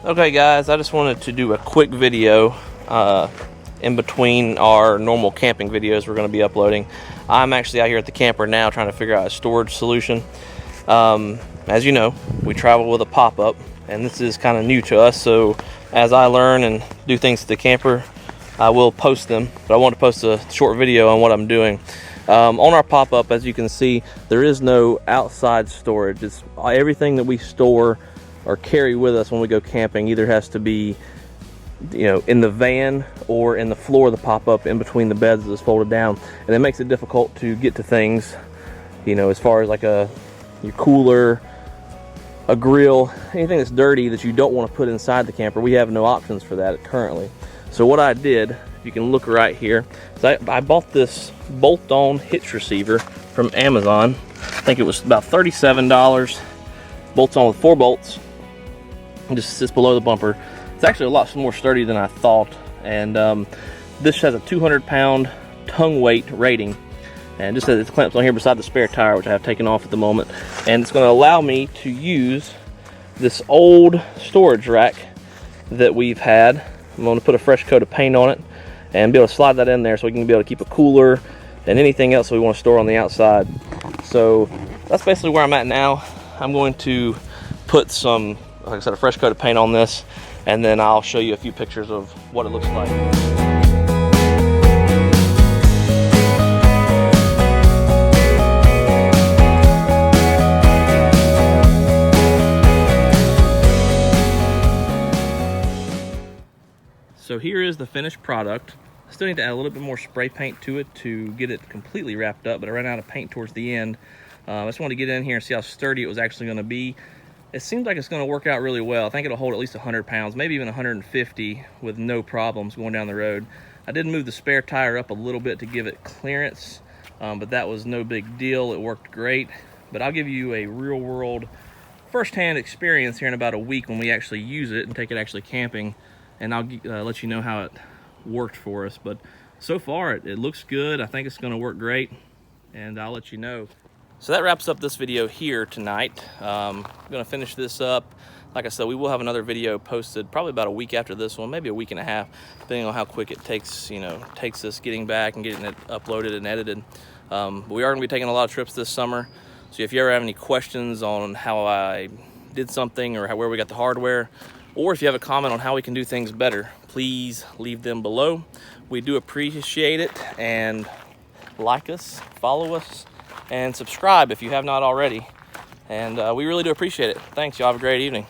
Okay guys, I just wanted to do a quick video in between our normal camping videos we're going to be uploading. I'm actually out here at the camper now trying to figure out a storage solution. As you know, we travel with a pop-up, and this is kind of new to us, so as I learn and do things to the camper, I will post them, but I want to post a short video on what I'm doing. On our pop-up, as you can see, there is no outside storage. It's everything that we store or carry with us when we go camping either has to be, in the van or in the floor of the pop-up in between the beds that's folded down, and it makes it difficult to get to things, as far as like your cooler, a grill, anything that's dirty that you don't want to put inside the camper. We have no options for that currently. So what I did, if you can look right here, is I bought this bolt-on hitch receiver from Amazon. I think it was about $37. Bolts on with 4 bolts. It just sits below the bumper. It's actually a lot more sturdy than I thought, and this has a 200-pound tongue weight rating, and just says it clamps on here beside the spare tire, which I have taken off at the moment, and it's going to allow me to use this old storage rack that we've had. I'm going to put a fresh coat of paint on it and be able to slide that in there so we can be able to keep a cooler and anything else we want to store on the outside. So that's basically where I'm at now. I'm going to put some, like I said, a fresh coat of paint on this, and then I'll show you a few pictures of what it looks like. So here is the finished product. I still need to add a little bit more spray paint to it to get it completely wrapped up, but I ran out of paint towards the end. I just wanted to get in here and see how sturdy it was actually going to be. It seems like it's going to work out really well. I think it'll hold at least 100 pounds, maybe even 150 with no problems going down the road. I did move the spare tire up a little bit to give it clearance, but that was no big deal. It worked great. But I'll give you a real world first-hand experience here in about a week when we actually use it and take it actually camping, and I'll let you know how it worked for us. But so far it looks good. I think it's going to work great, and I'll let you know. So that wraps up this video here tonight. I'm going to finish this up. Like I said, we will have another video posted probably about a week after this one, maybe a week and a half, depending on how quick it takes us getting back and getting it uploaded and edited. We are going to be taking a lot of trips this summer, so if you ever have any questions on how I did something or where we got the hardware, or if you have a comment on how we can do things better, please leave them below. We do appreciate it, and like us, follow us, and subscribe if you have not already. And we really do appreciate it. Thanks, y'all. Have a great evening.